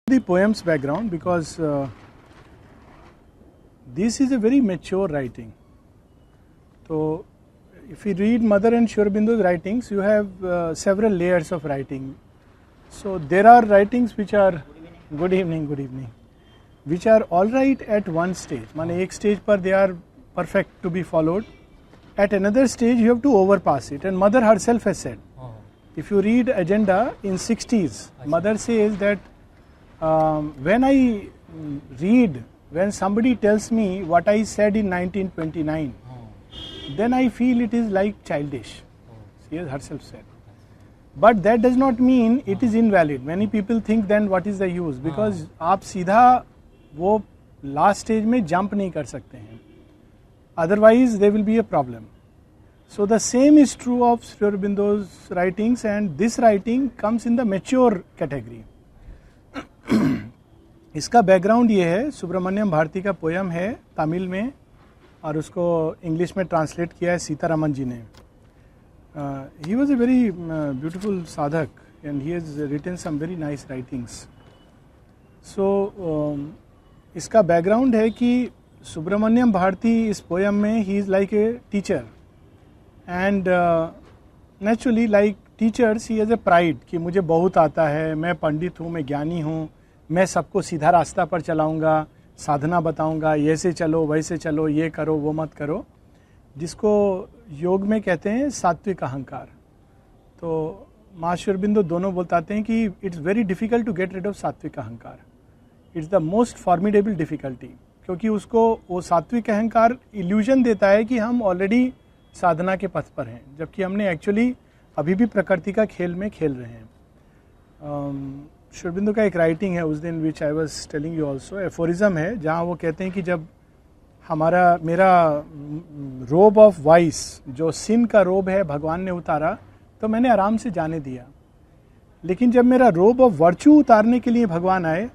The poem's background, because this is a very mature writing. So if you read Mother and Sri Aurobindo's writings, you have several layers of writing. So there are writings which are good evening, which are all right at one stage. माने एक stage पर they are perfect to be followed. At another stage you have to overpass it. And Mother herself has said, if you read Agenda in 60s, Mother says that when somebody tells me what I said in 1929, then I feel it is like childish. She has herself said. But that does not mean it is invalid. Many people think then what is the use? Because आप सीधा वो last stage में jump नहीं कर सकते हैं. Otherwise there will be a problem. So the same is true of Sri Aurobindo's writings, and this writing comes in the mature category. इसका background ये है, सुब्रमण्यम भारती का पोयम है तमिल में और उसको इंग्लिश में ट्रांसलेट किया है सीतारामन जी ने. He was a very beautiful साधक and he has written some very nice writings. So इसका बैकग्राउंड है कि सुब्रमण्यम भारती इस पोयम में he is like a teacher and naturally like teachers he has a pride कि मुझे बहुत आता है, मैं पंडित हूँ, मैं ज्ञानी हूँ, मैं सबको सीधा रास्ता पर चलाऊंगा, साधना बताऊंगा, ऐसे चलो वैसे चलो, ये करो वो मत करो, जिसको योग में कहते हैं सात्विक अहंकार. तो माँ श्री अरबिंदो दोनों बताते हैं कि it's very difficult to get rid of सात्विक अहंकार. It's the most formidable difficulty, क्योंकि उसको वो सात्विक अहंकार इल्यूजन देता है कि हम ऑलरेडी साधना के पथ पर हैं, जबकि हमने एक्चुअली अभी भी प्रकृति का खेल में खेल रहे हैं. श्री अरबिंदो का एक राइटिंग है उस दिन which I was telling you also, aphorism है, जहाँ वो कहते हैं कि जब मेरा रोब ऑफ वाइस, जो सिन का रोब है, भगवान ने उतारा तो मैंने आराम से जाने दिया, लेकिन जब मेरा रोब ऑफ वर्च्यू उतारने के लिए भगवान आए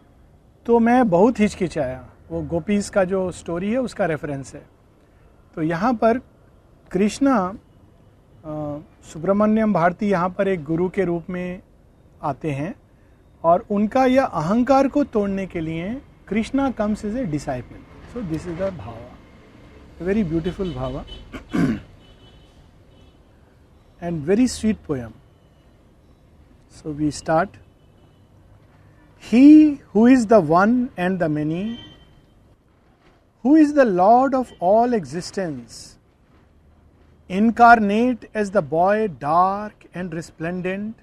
तो मैं बहुत हिचकिचाया. वो गोपीज का जो स्टोरी है उसका रेफरेंस है. तो यहाँ पर कृष्णा सुब्रमण्यम भारती यहाँ पर एक गुरु के रूप में आते हैं और उनका यह अहंकार को तोड़ने के लिए Krishna comes as a disciple. So this is the भावा, वेरी ब्यूटिफुल भावा and very sweet poem. So we start. He who is the one and the many, who is the lord of all existence, incarnate as the boy dark and resplendent,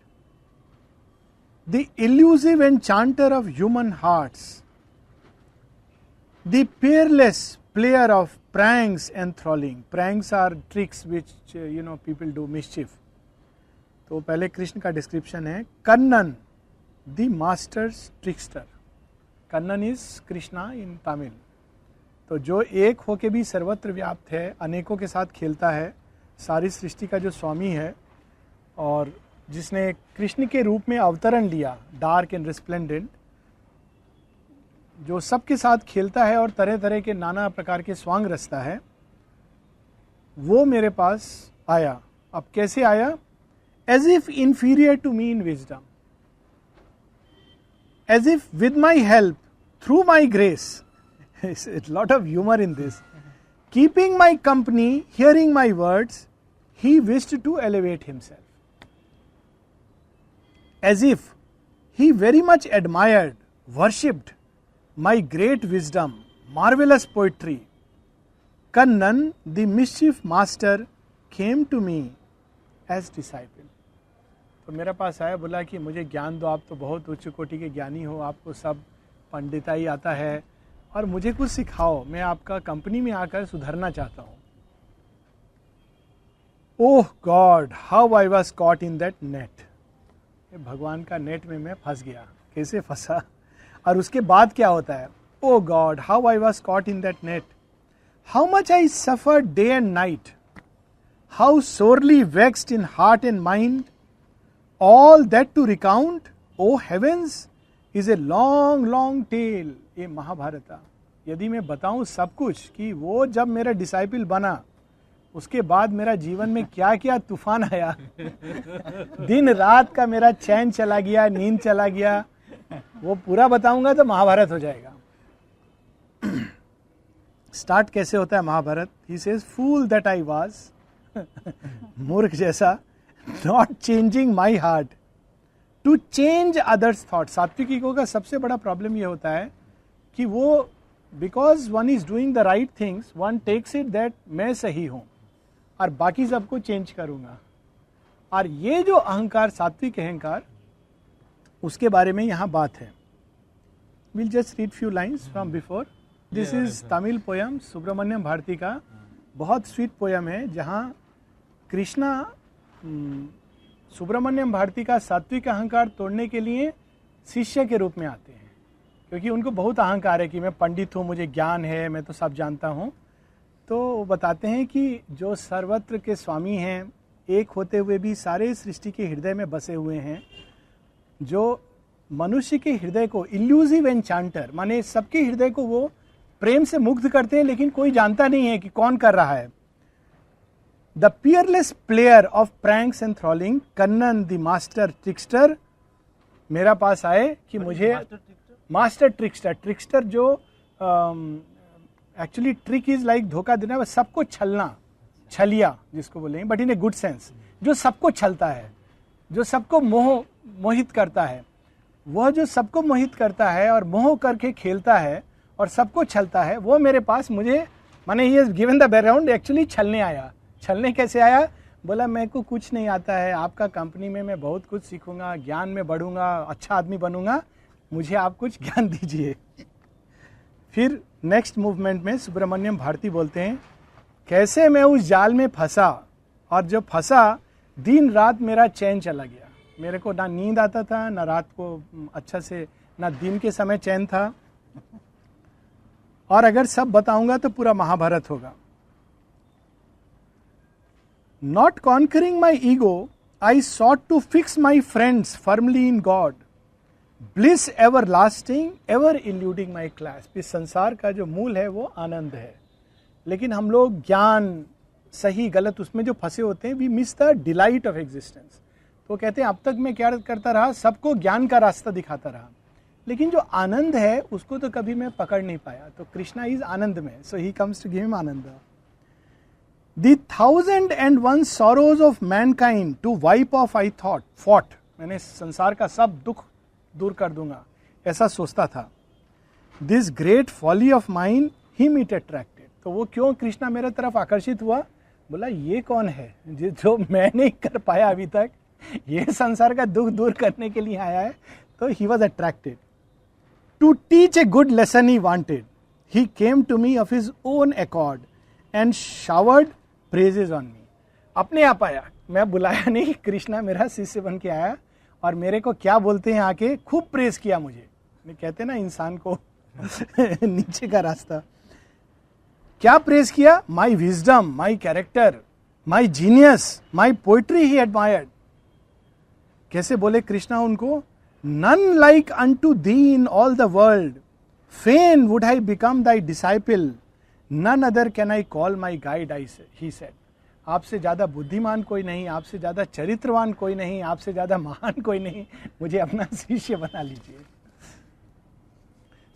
the elusive enchanter of human hearts, the peerless player of pranks enthralling. Pranks are tricks which people do, mischief. तो पहले कृष्ण का description है. Kannan the master's trickster. Kannan is Krishna in Tamil. तो जो एक होके भी सर्वत्र व्याप्त है, अनेकों के साथ खेलता है, सारी सृष्टि का जो स्वामी है और जिसने कृष्ण के रूप में अवतरण लिया, डार्क एंड रिस्प्लेंडेंट, जो सबके साथ खेलता है और तरह तरह के नाना प्रकार के स्वांग रचता है, वो मेरे पास आया. अब कैसे आया? As if inferior to me in wisdom, as if with my help, through my grace. It's lot of humour in this. Keeping my company, hearing my words, he wished to elevate himself. As if he very much admired, worshipped my great wisdom, marvelous poetry, Kannan, the mischief master, came to me as disciple. तो मेरे पास आया, बोला कि मुझे ज्ञान दो, आप तो बहुत उच्च कोटि के ज्ञानी हो, आपको सब पंडिताई आता है, और मुझे कुछ सिखाओ, मैं आपका कंपनी में आकर सुधरना चाहता हूं. Oh God, how I was caught in that net. भगवान का नेट में मैं फंस गया. कैसे फंसा और उसके बाद क्या होता है? Oh God, how I was caught in that net, how much I suffered day and night, how sorely vexed in heart and mind, all that to recount, O heavens, is a long long tale. ये महाभारता. यदि मैं बताऊं सब कुछ कि वो जब मेरा डिसाइपल बना उसके बाद मेरा जीवन में क्या क्या तूफान आया, दिन रात का मेरा चैन चला गया, नींद चला गया, वो पूरा बताऊंगा तो महाभारत हो जाएगा। स्टार्ट कैसे होता है Mahabharata? He says fool that I was, मूर्ख जैसा, not changing my heart to change others thought. सात्विकी का सबसे बड़ा प्रॉब्लम ये होता है कि वो because one is doing the right things, one takes it that मैं सही हूं और बाकी सबको चेंज करूंगा। और ये जो अहंकार, सात्विक अहंकार, उसके बारे में यहां बात है। Will just read few lines from before. This is Tamil poem, Subramaniam Bharati का बहुत स्वीट पोयम है, जहां कृष्णा सुब्रमण्यम भारती का सात्विक अहंकार तोड़ने के लिए शिष्य के रूप में आते हैं, क्योंकि उनको बहुत अहंकार है कि मैं पंडित हूँ, मुझे ज्ञान है, मैं तो सब जानता हूँ। तो वो बताते हैं कि जो सर्वत्र के स्वामी हैं, एक होते हुए भी सारे सृष्टि के हृदय में बसे हुए हैं, जो मनुष्य के हृदय को इल्यूजिव एन्चांटर, माने सबके हृदय को वो प्रेम से मुग्ध करते हैं, लेकिन कोई जानता नहीं है कि कौन कर रहा है। The peerless player of pranks and thralling, Kannan the master trickster, मेरा पास आए कि मुझे मास्टर ट्रिक्स्टर, ट्रिक्स्टर जो एक्चुअली ट्रिक इज लाइक धोखा देना, बस सबको छलना, छलिया जिसको बोलेंगे, but in a good sense, जो सबको छलता है, जो सबको मोहित करता है, वह जो सबको मोहित करता है और मोह करके खेलता है और सबको छलता है, वो मेरे पास, मुझे माने ये गिवन द बैकग्राउंड, एक्चुअली छलने आया। छलने कैसे आया? बोला मेरे को कुछ नहीं आता है, आपका कंपनी में मैं बहुत कुछ सीखूंगा, ज्ञान में बढ़ूंगा, अच्छा आदमी बनूंगा, मुझे आप कुछ ज्ञान दीजिए। फिर नेक्स्ट मूवमेंट में सुब्रमण्यम भारती बोलते हैं, कैसे मैं उस जाल में फंसा, और जब फंसा दिन रात मेरा चैन चला गया। मेरे को ना नींद आता था, ना रात को अच्छा से, ना दिन के समय चैन था। और अगर सब बताऊंगा तो पूरा महाभारत होगा। Not conquering my ego, I sought to fix my friends firmly in God, bliss ever lasting, ever eluding my clasp. इस संसार का जो मूल है वो आनंद है, लेकिन हम लोग ज्ञान, सही गलत, उसमें जो फंसे होते हैं, we miss the delight of existence. तो कहते हैं अब तक मैं क्या करता रहा, सबको ज्ञान का रास्ता दिखाता रहा, लेकिन जो आनंद है उसको तो कभी मैं पकड़ नहीं पाया। तो कृष्णा इज आनंद में, so he comes to give him anand. The 1001 sorrows of mankind to wipe off I thought, मैंने संसार का सब दुख दूर कर दूंगा, ऐसा सोचता था। This great folly of mine him it attracted. तो वो क्यों कृष्णा मेरे तरफ आकर्षित हुआ? बोला ये कौन है जो मैं नहीं कर पाया अभी तक, ये संसार का दुख दूर करने के लिए आया है। तो he was attracted to teach a good lesson he wanted, he came to me of his own accord and showered praises on me. अपने आप आया, मैं बुलाया नहीं, कृष्णा मेरा शिष्य बन के आया और मेरे को क्या बोलते हैं आके, खूब प्रेज किया मुझे। कहते ना इंसान को नीचे का रास्ता, क्या प्रेज किया? My wisdom, my character, my genius, my poetry he admired. कैसे बोले कृष्णा उनको? None like unto thee in all the world, fain would I become thy disciple, none other can I call my guide, he said. आपसे ज्यादा बुद्धिमान कोई नहीं, आपसे ज्यादा चरित्रवान कोई नहीं, आपसे ज्यादा महान कोई नहीं, मुझे अपना शिष्य बना लीजिए।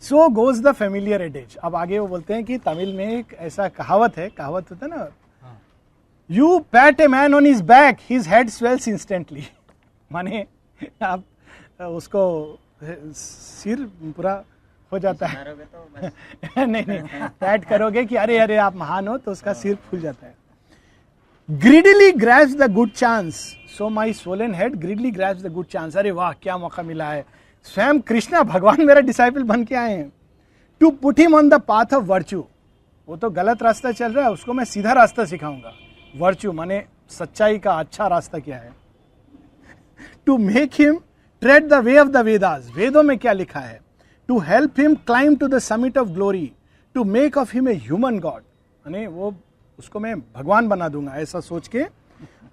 सो गोज द फेमिलियर एडेज। अब आगे वो बोलते हैं कि तमिल में एक ऐसा कहावत है, कहावत होता है ना, you PAT a man on his back, his head swells instantly. माने आप उसको सिर पूरा हो जाता है नहीं पैट करोगे कि अरे अरे आप महान हो, तो उसका सिर फूल जाता है। Greedily grabs the good chance, so my Solan head greedily grabs the good chance. अरे वाह क्या मौका मिला है, स्वयं कृष्णा भगवान मेरा डिसाइपल बन के आए हैं। To put him on the path of virtue, वो तो गलत रास्ता चल रहा है, उसको मैं सीधा रास्ता सिखाऊंगा। वर्च्यू माने सच्चाई का अच्छा रास्ता क्या है। To make him tread the way of the Vedas, वेदों में क्या लिखा है। To help him climb to the summit of glory, to make of him a human god, माने वो उसको मैं भगवान बना दूंगा, ऐसा सोच के।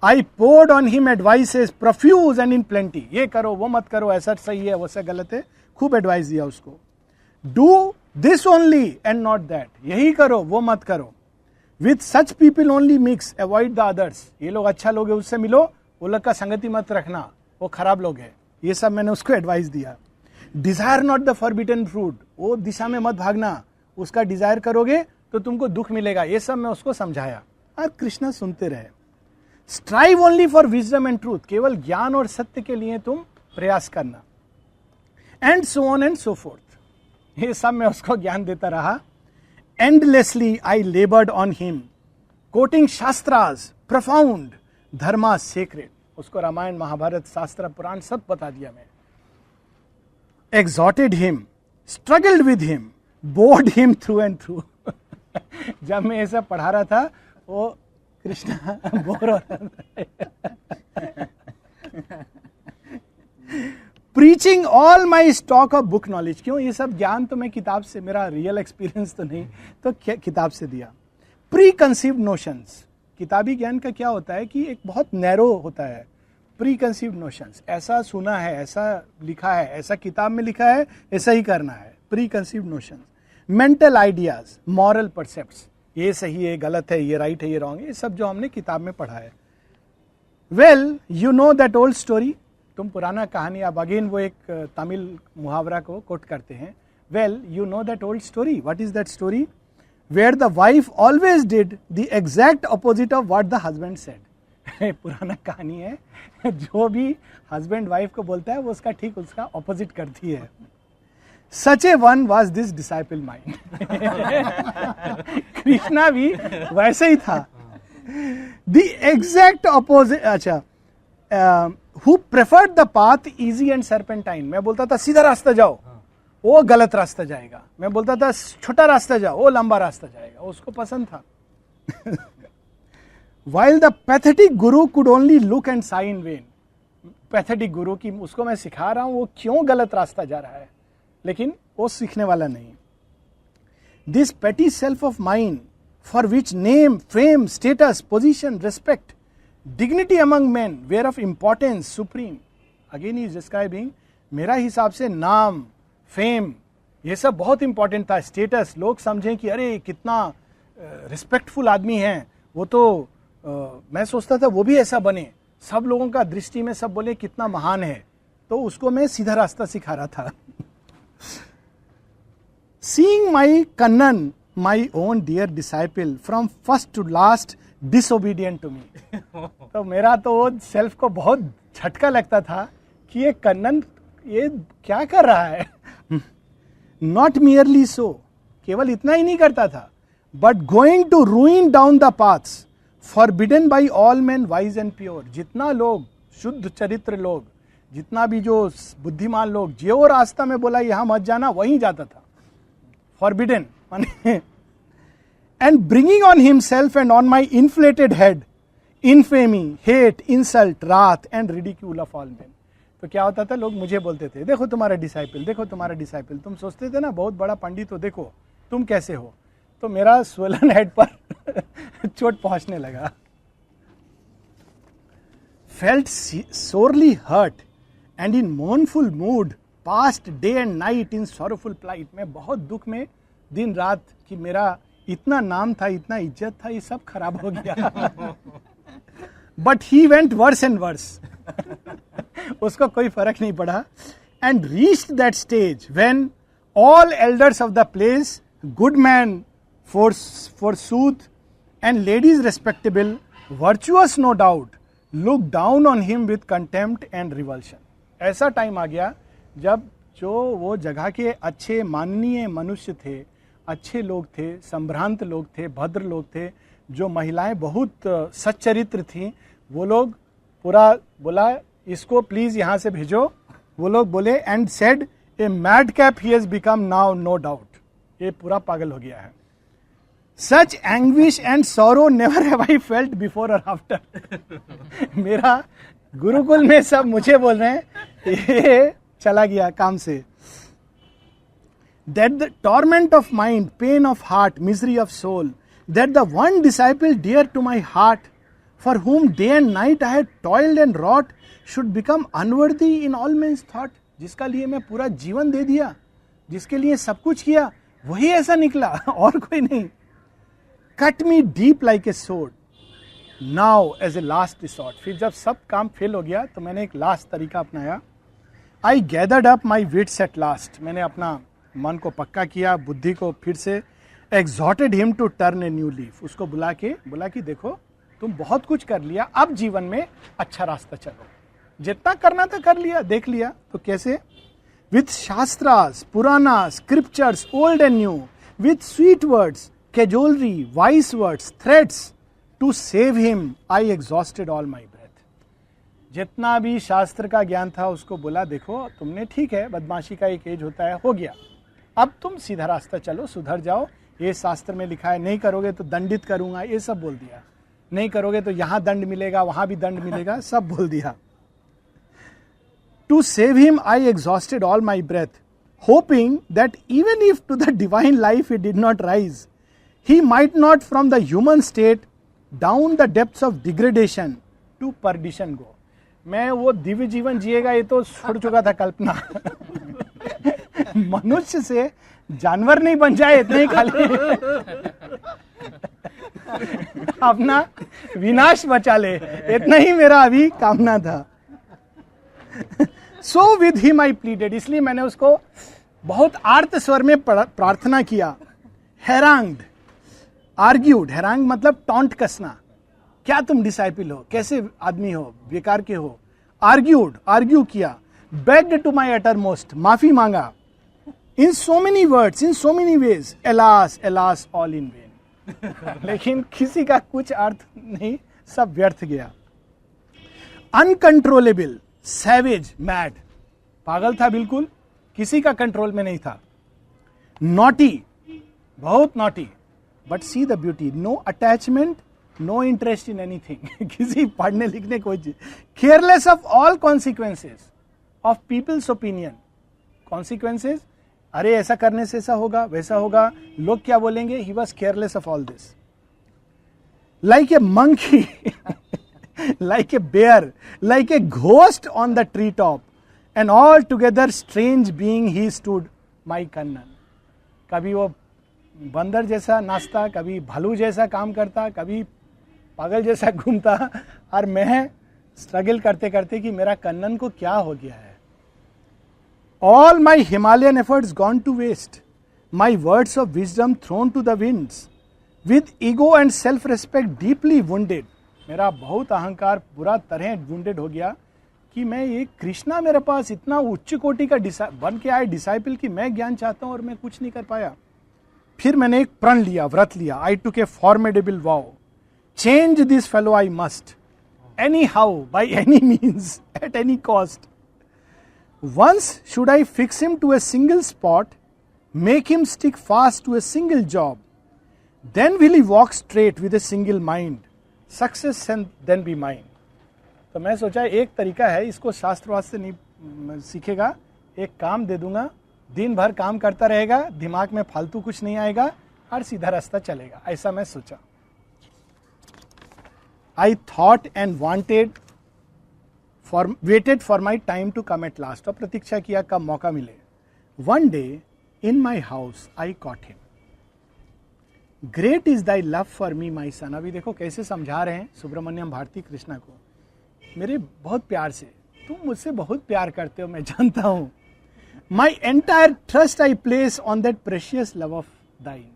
I poured on him advices profuse and in plenty, ये करो वो मत करो, ऐसा सही है वैसा गलत है, खूब एडवाइस दिया उसको। Do this only and not that, यही करो वो मत करो। With such people only mix, avoid the others, ये लोग अच्छा लोग है उससे मिलो, वो लोग का संगति मत रखना, वो खराब लोग है, ये सब मैंने उसको एडवाइस दिया। Desire not the forbidden fruit, वो दिशा में मत भागना, उसका डिजायर करोगे तो तुमको दुख मिलेगा, ये सब मैं उसको समझाया और कृष्णा सुनते रहे. Strive only for wisdom and truth, केवल ज्ञान और सत्य के लिए तुम प्रयास करना. And so on and so fourth, ये सब मैं उसको ज्ञान देता रहा. Endlessly I लेबर्ड on him, coating shastras profound, Dharma sacred, उसको रामायण महाभारत शास्त्र पुराण सब बता दिया मैं. exhorted him, struggled with him, bored him through and through. जब मैं ये सब पढ़ा रहा था वो कृष्णा बोर हो रहा था. Preaching all my stock of book knowledge, क्यों ये सब ज्ञान तो मैं किताब से, मेरा रियल एक्सपीरियंस तो नहीं, तो किताब से दिया. प्री कंसीव्ड नोशंस, किताबी ज्ञान का क्या होता है कि एक बहुत नैरो होता है. प्री कंसीव्ड नोशंस, ऐसा सुना है, ऐसा लिखा है, ऐसा किताब में लिखा है, ऐसा ही करना है. Preconceived notions. Mental ideas, moral precepts, ये सही है, गलत है, ये राइट है, ये रॉन्ग है, ये सब जो हमने किताब में पढ़ा है. Well you know that old story, तुम पुराना कहानी, अब अगेन वो एक तमिल मुहावरा को कोट करते हैं. Well you know that old story, what is that story? Where the wife always did the exact opposite of what the husband said. पुराना कहानी है, जो भी हस्बैंड वाइफ को बोलता है वो उसका ठीक उसका ऑपोजिट करती है. Such a one was this disciple mind. Krishna भी वैसे ही था. द एग्जैक्ट अपोजिट, अच्छा, who preferred the path easy and serpentine. मैं बोलता था सीधा रास्ता जाओ, वो गलत रास्ता जाएगा. मैं बोलता था छोटा रास्ता जाओ, वो लंबा रास्ता जाएगा. उसको पसंद था. While the pathetic guru could only look and sigh in vain. Pathetic गुरु की उसको मैं सिखा रहा हूं वो क्यों गलत रास्ता जा रहा है, लेकिन वो सीखने वाला नहीं. This petty self of mind for which name, fame, status, position, respect, dignity among man where of importance supreme. Again is describing, मेरा हिसाब से नाम, फेम, ये सब बहुत इंपॉर्टेंट था. स्टेटस, लोग समझें कि अरे कितना रिस्पेक्टफुल आदमी है वो, तो मैं सोचता था वो भी ऐसा बने, सब लोगों का दृष्टि में सब बोले कितना महान है, तो उसको मैं सीधा रास्ता सिखा रहा था. Seeing my Kannan, my own dear disciple, from first to last disobedient to me. तो मेरा तो वो सेल्फ को बहुत झटका लगता था कि ये कन्नन ये क्या कर रहा है. नॉट मियरली सो, केवल इतना ही नहीं करता था, but going to ruin down the paths forbidden by all man wise and pure. जितना लोग शुद्ध चरित्र लोग, जितना भी जो बुद्धिमान लोग, जो रास्ता में बोला यहां मत जाना वहीं जाता था. फॉरबिडन माने, and bringing on himself and on my inflated head infamy, hate, insult, wrath and ridicule of all man. तो क्या होता था, लोग मुझे बोलते थे देखो तुम्हारा डिसाइपल, देखो तुम्हारा डिसाइपल. तुम सोचते थे ना बहुत बड़ा पंडित हो, देखो तुम कैसे हो. तो मेरा स्वेलन हेड पर चोट पहुंचने लगा. Felt sorely hurt and in mournful mood passed day and night in sorrowful plight. मैं बहुत दुख में दिन रात कि मेरा इतना नाम था, इतना इज्जत था, ये सब खराब हो गया. But he went worse and worse. उसको कोई फर्क नहीं पड़ा. And reached that stage when all elders of the place, good man forsooth, and ladies respectable, virtuous no doubt, look down on him with contempt and revulsion. ऐसा time आ गया जब जो वो जगह के अच्छे माननीय मनुष्य थे, अच्छे लोग थे, संभ्रांत लोग थे, भद्र लोग थे, जो महिलाएं बहुत सच्चरित्र थीं, वो लोग पूरा बोला इसको प्लीज यहां से भेजो. वो लोग बोले and said a madcap he has become now no doubt. ये पूरा पागल हो गया है. Such anguish and sorrow never have I felt before or after. मेरा गुरुकुल में सब मुझे बोल रहे हैं ये चला गया काम से. That the torment of mind, pain of heart, misery of soul, that the one disciple dear to my heart, for whom day and night I had toiled and wrought, should become unworthy in all men's thought. जिसका लिए मैं पूरा जीवन दे दिया, जिसके लिए सब कुछ किया, वही ऐसा निकला और कोई नहीं. Cut me deep like a sword. Now as a last resort. फिर जब सब काम फेल हो गया तो मैंने एक लास्ट तरीका अपनाया. I gathered up my wits at last, मैंने अपना मन को पक्का किया, बुद्धि को फिर से. Exhorted him to turn a new leaf, उसको बोला कि देखो तुम बहुत कुछ कर लिया, अब जीवन में अच्छा रास्ता चलो, जितना करना था कर लिया, देख लिया. तो कैसे? With shastras, Purana, scriptures old and new, with sweet words, cajolery, wise words, threats, to save him I exhausted all my breath. जितना भी शास्त्र का ज्ञान था उसको बोला, देखो तुमने ठीक है, बदमाशी का एक एज होता है, हो गया, अब तुम सीधा रास्ता चलो, सुधर जाओ, ये शास्त्र में लिखा है नहीं करोगे तो दंडित करूंगा, ये सब बोल दिया, नहीं करोगे तो यहां दंड मिलेगा, वहां भी दंड मिलेगा, सब बोल दिया. To save him I exhausted all my breath, hoping that even if to the divine life he did not rise, he might not from the human state down the depths of degradation to perdition go. मैं वो दिव्य जीवन जिएगा ये तो छोड़ चुका था कल्पना. मनुष्य से जानवर नहीं बन जाए, इतने ही खाली अपना विनाश बचा ले, इतना ही मेरा अभी कामना था. So with him I pleaded, इसलिए मैंने उसको बहुत आर्त स्वर में प्रार्थना किया. हैरांग्ड, आर्ग्यूड, हैरांग मतलब टॉन्ट कसना, क्या तुम डिसाइपल हो, कैसे आदमी हो, बेकार के हो. आर्ग्यूड, आर्ग्यू किया. बेग्ड टू माई अटरमोस्ट, माफी मांगा. In so many words, in so many ways, alas alas all in vain. लेकिन किसी का कुछ अर्थ नहीं, सब व्यर्थ गया. अनकंट्रोलेबल, सैवेज, मैड, पागल था बिल्कुल, किसी का कंट्रोल में नहीं था. नॉटी, बहुत naughty, but see the beauty, no attachment, no interest in anything, किसी पढ़ने लिखने कोई चीज. Careless of all consequences of people's opinion. Consequences, अरे ऐसा करने से ऐसा होगा, वैसा होगा, लोग क्या बोलेंगे. He was careless of all this. Like a monkey, like a bear, like a ghost on the treetop, and altogether strange being he stood, my Kannan. कभी वो बंदर जैसा नाचता, कभी भालू जैसा काम करता, कभी पागल जैसा घूमता, और मैं स्ट्रगल करते करते कि मेरा कन्नन को क्या हो गया है. All my Himalayan efforts gone to waste, my words of wisdom thrown to the winds, with ego and self-respect deeply wounded. मेरा बहुत अहंकार बुरा तरह वुंडेड हो गया कि मैं ये कृष्णा मेरे पास इतना उच्च कोटि का बन के आए डिसाइपल की मैं ज्ञान चाहता हूं और मैं कुछ नहीं कर पाया. फिर मैंने एक प्रण लिया, व्रत लिया. I took a formidable vow, change this fellow I must, anyhow, by any means, at any cost. Once should I fix him to a single spot, make him stick fast to a single job, then will he walk straight with a single mind, success and then be mine. तो मैं सोचा एक तरीका है, इसको शास्त्र वास्ते नहीं सीखेगा, एक काम दे दूंगा, दिन भर काम करता रहेगा, दिमाग में फालतू कुछ नहीं आएगा और सीधा रास्ता चलेगा, ऐसा मैं सोचा. I thought and wanted waited for my time to come at last, और प्रतीक्षा किया कब मौका मिले. One day in my house I caught him, great is thy love for me my son. अभी देखो कैसे समझा रहे हैं सुब्रमण्यम भारती कृष्णा को, मेरे बहुत प्यार से, तुम मुझसे बहुत प्यार करते हो, मैं जानता हूं. My entire trust I place on that precious love of दाइन,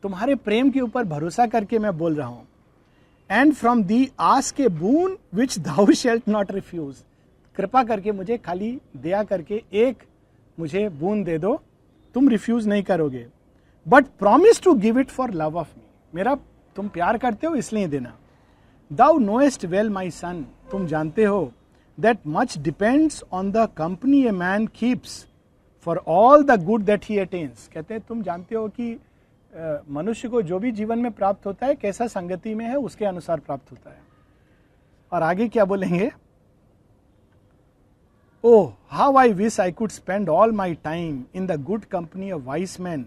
तुम्हारे प्रेम के ऊपर भरोसा करके मैं बोल रहा हूं. And from thee ask a boon which thou shalt not refuse, कृपा करके मुझे खाली दया करके एक मुझे बून दे दो, तुम रिफ्यूज नहीं करोगे. But promise to give it for love of me, मेरा तुम प्यार करते हो इसलिए देना. दाउ नोएस्ट वेल माई सन, तुम जानते हो that much depends on the company a man keeps for all the good that he attains. कहते हैं तुम जानते हो कि मनुष्य को जो भी जीवन में प्राप्त होता है कैसा संगति में है उसके अनुसार प्राप्त होता है. और आगे क्या बोलेंगे, oh how I wish I could spend all my time in the good company of vice man,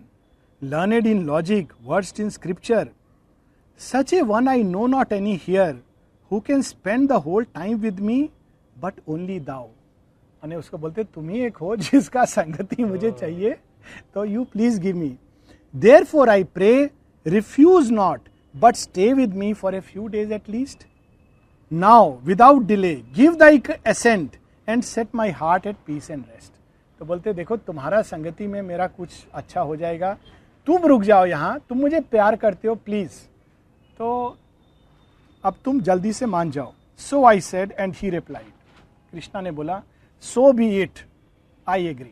learned in logic, versed in scripture. Such a one I know not any here, who can spend the whole time with me, but only thou. अने उसको बोलते तुम ही एक हो जिसका संगति मुझे चाहिए, तो you please give me. Therefore I pray, refuse not, but stay with me for a few days at least. Now, without delay, give thy assent and set my heart at peace and rest. तो बोलते देखो तुम्हारा संगति में मेरा कुछ अच्छा हो जाएगा, तुम रुक जाओ यहाँ, तुम मुझे प्यार करते हो प्लीज, तो अब तुम जल्दी से मान जाओ। So I said and he replied, Krishna ने बोला so be it, I agree.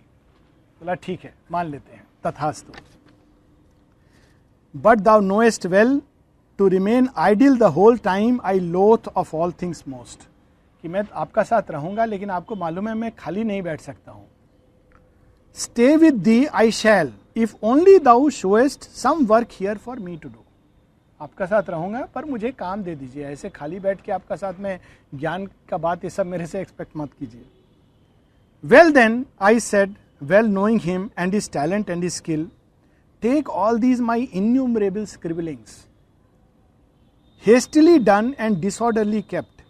बोला ठीक है, मान लेते हैं, तथास्तु। But thou knowest well to remain idle the whole time I loathe of all things most, कि मैं आपका साथ रहूंगा लेकिन आपको मालूम है मैं खाली नहीं बैठ सकता हूं। Stay with thee I shall if only thou showest some work here for me to do, आपका साथ रहूंगा पर मुझे काम दे दीजिए, ऐसे खाली बैठ के आपका साथ में ज्ञान का बात ये सब मेरे से एक्सपेक्ट मत कीजिए। Well then I said, well knowing him and his talent and his skill, take all these my innumerable scribblings, hastily done and disorderly kept,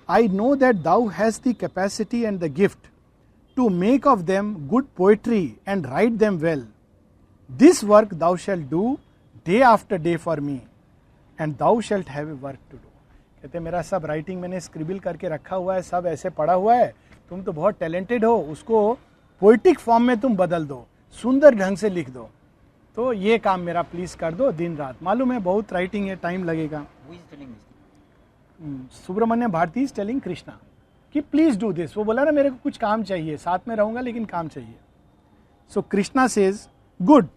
I know that thou hast the capacity and the gift to make of them good poetry and write them well. This work thou shalt do day after day for me, and thou shalt have a work to do. कहते मेरा सब writing मैंने scribble करके रखा हुआ है, सब ऐसे पढ़ा हुआ है, तुम तो बहुत टैलेंटेड हो, उसको पोइटिक फॉर्म में तुम बदल दो, सुंदर ढंग से लिख दो, तो ये काम मेरा प्लीज कर दो दिन रात। मालूम है बहुत राइटिंग है, टाइम लगेगा। सुब्रमण्यम भारती इज टेलिंग कृष्णा कि प्लीज डू दिस। वो बोला ना मेरे को कुछ काम चाहिए, साथ में रहूंगा लेकिन काम चाहिए। So Krishna says good,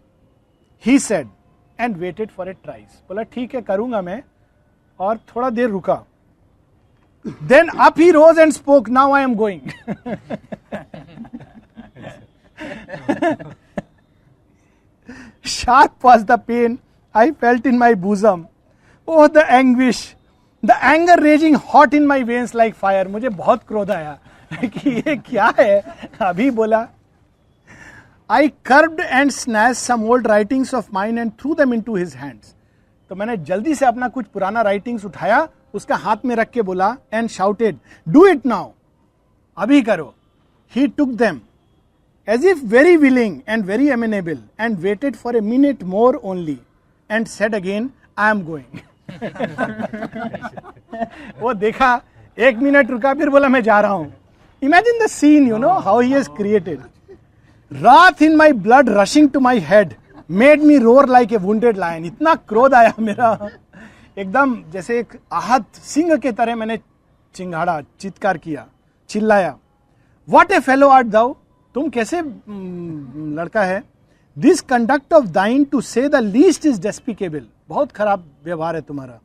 he said and waited for a trice. बोला ठीक है करूंगा मैं, और थोड़ा देर रुका। Then up he rose and spoke, now I am going. Sharp was the pain I felt in my bosom. Oh, the anguish, the anger raging hot in my veins like fire. मुझे बहुत क्रोध आया कि ये क्या है। अभी बोला I curbed and snatched some old writings of mine and threw them into his hands. तो मैंने जल्दी से अपना कुछ पुराना राइटिंग्स उठाया, उसका हाथ में रख के बोला and shouted, do it now. अभी करो। He took them as if very willing and very amenable, and waited for a minute more only, and said again, I am going. वो देखा, एक मिनट रुका, फिर बोला मैं जा रहा हूं। Imagine the scene, you know, how he has created. Wrath in my blood rushing to my head made me roar like a wounded lion. इतना क्रोध आया मेरा, एकदम जैसे एक आहत सिंह के तरह मैंने चिंगाड़ा, चित्कार किया, चिल्लाया। What a fellow art thou! तुम कैसे लड़का है। This conduct of thine to say the least is despicable, बहुत खराब व्यवहार है तुम्हारा।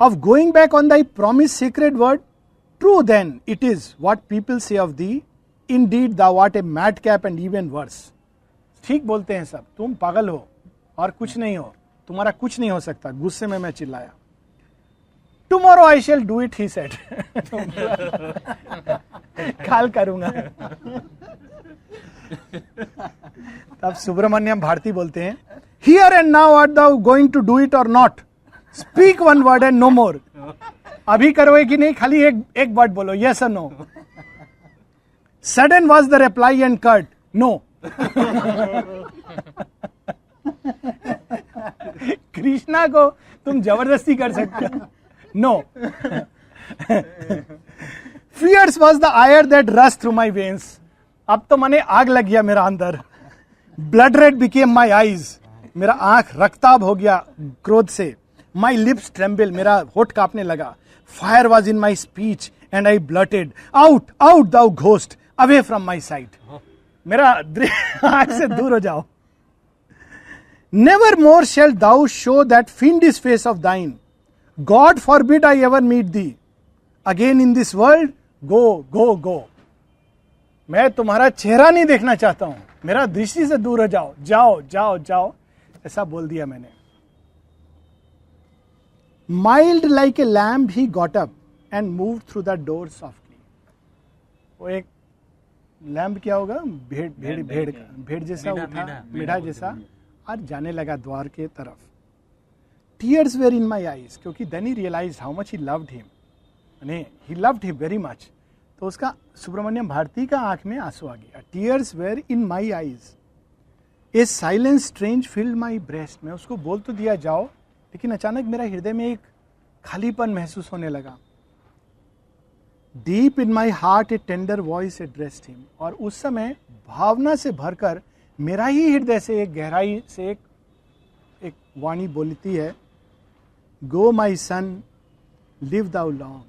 Of going back on thy promise sacred word, true then it is what people say of thee, indeed the what a madcap and even worse. ठीक बोलते हैं सब, तुम पागल हो और कुछ नहीं हो, तुम्हारा कुछ नहीं हो सकता। गुस्से में मैं चिल्लाया। Tomorrow I shall do it, he said. काल करूंगा। तब सुब्रमण्यम भारती बोलते हैं, here and now are thou going to do it or not, speak one word and no more. अभी करोगे कि नहीं, खाली एक वर्ड बोलो, यस और no. Sudden was the reply and curt, no. Krishna को तुम जबरदस्ती कर सकते हो, no. Fierce was the ire that rushed through my veins, अब तो मैंने आग लग गया मेरा अंदर। Blood red became my eyes, मेरा आंख रक्ताब हो गया क्रोध से। माई लिप्स ट्रेम्बल, मेरा होठ कांपने लगा। Fire was in my speech and I blurted, out out thou ghost, away from my sight. मेरा आंख से दूर हो जाओ। Never more shall thou show that fiendish face of thine, God forbid I ever meet thee again in this world, go go go. मैं तुम्हारा चेहरा नहीं देखना चाहता हूं, मेरा दृष्टि से दूर हो जाओ, जाओ जाओ जाओ, ऐसा बोल दिया मैंने। Mild like a lamp he got up and move through the door softly. वो एक लैम्प क्या होगा, भेड़ जैसा उठा, मेढा जैसा, और जाने लगा द्वार के तरफ। Tears were in my eyes, क्योंकि then he realise how much he loved him, he loved him very much. तो उसका सुब्रमण्यम भारती का आंख में आंसू आ गया। Tears were in my eyes, a silence strange filled my breast. मैं उसको बोल तो दिया जाओ, लेकिन अचानक मेरा हृदय में एक खालीपन महसूस होने लगा। Deep in my heart A tender voice addressed him, और उस समय भावना से भरकर मेरा ही हृदय से एक गहराई से एक वाणी बोलती है, go my son, live thou long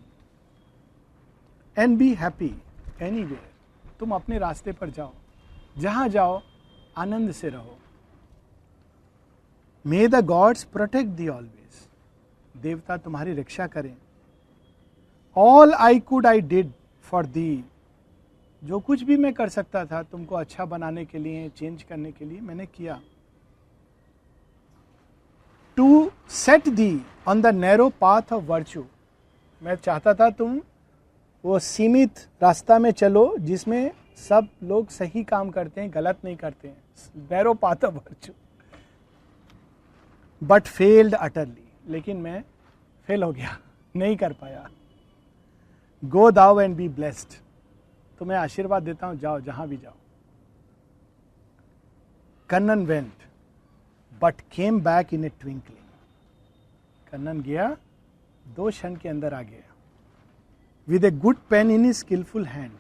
and be happy anywhere. तुम अपने रास्ते पर जाओ, जहां जाओ आनंद से रहो। मे the gods protect the always, देवता तुम्हारी रक्षा करें। All I could I did for the, जो कुछ भी मैं कर सकता था तुमको अच्छा बनाने के लिए, चेंज करने के लिए, मैंने किया। To set thee on the narrow path of virtue, मैं चाहता था तुम वो सीमित रास्ता में चलो जिसमें सब लोग सही काम करते हैं, गलत नहीं करते हैं, narrow path of virtue. But failed utterly, लेकिन मैं फेल हो गया, नहीं कर पाया। Go thou and be blessed, तुम्हें आशीर्वाद देता हूं, जाओ जहां भी जाओ। Kannan went but came back in a twinkling, Kannan गया, 2 क्षण के अंदर आ गया। With a good pen in his skilful hand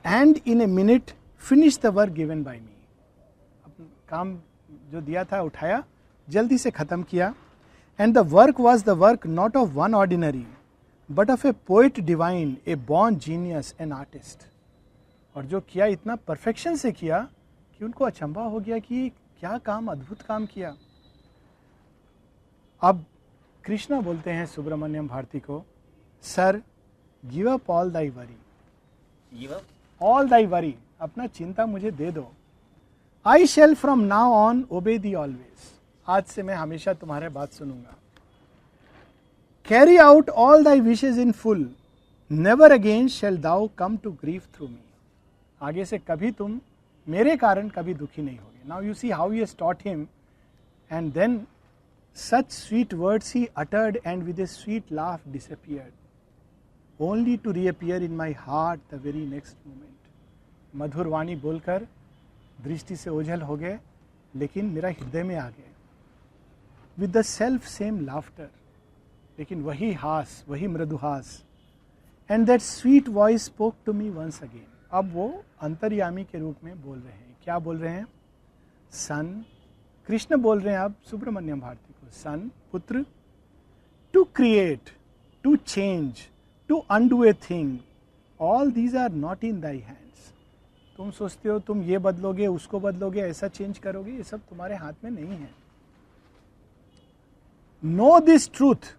and in a minute finish the work given by me, अपना काम जो दिया था उठाया, जल्दी से खत्म किया। And the work was the work not of one ordinary but of a poet divine, A born genius, an artist. और जो किया इतना परफेक्शन से किया कि उनको अचंभा हो गया कि क्या काम, अद्भुत काम किया। अब कृष्णा बोलते हैं सुब्रमण्यम भारती को, sir give up all thy worry, give up all thy worry, अपना चिंता मुझे दे दो। I shall from now on obey thee always, आज से मैं हमेशा तुम्हारे बात सुनूंगा। Carry out all thy wishes in full, never again shall thou come to grief through me, आगे से कभी तुम मेरे कारण कभी दुखी नहीं होगे। Now you see how he has taught him, and then such sweet words he uttered and with a sweet laugh disappeared, only to reappear in my heart the very next moment. मधुर वाणी बोलकर दृष्टि से ओझल हो गए, लेकिन मेरा हृदय में आ गए। with the self same laughter, लेकिन वही हास, वही मृदुहास। and that sweet voice spoke to me once again, अब वो अंतर्यामी के रूप में बोल रहे हैं। क्या बोल रहे हैं? सन, कृष्ण बोल रहे हैं अब सुब्रमण्यम भारती को, सन, पुत्र, to create, to change, to undo a thing, all these are not in thy hands. तुम सोचते हो तुम ये बदलोगे, उसको बदलोगे, ऐसा चेंज करोगे, ये सब तुम्हारे हाथ में नहीं है। Know this truth,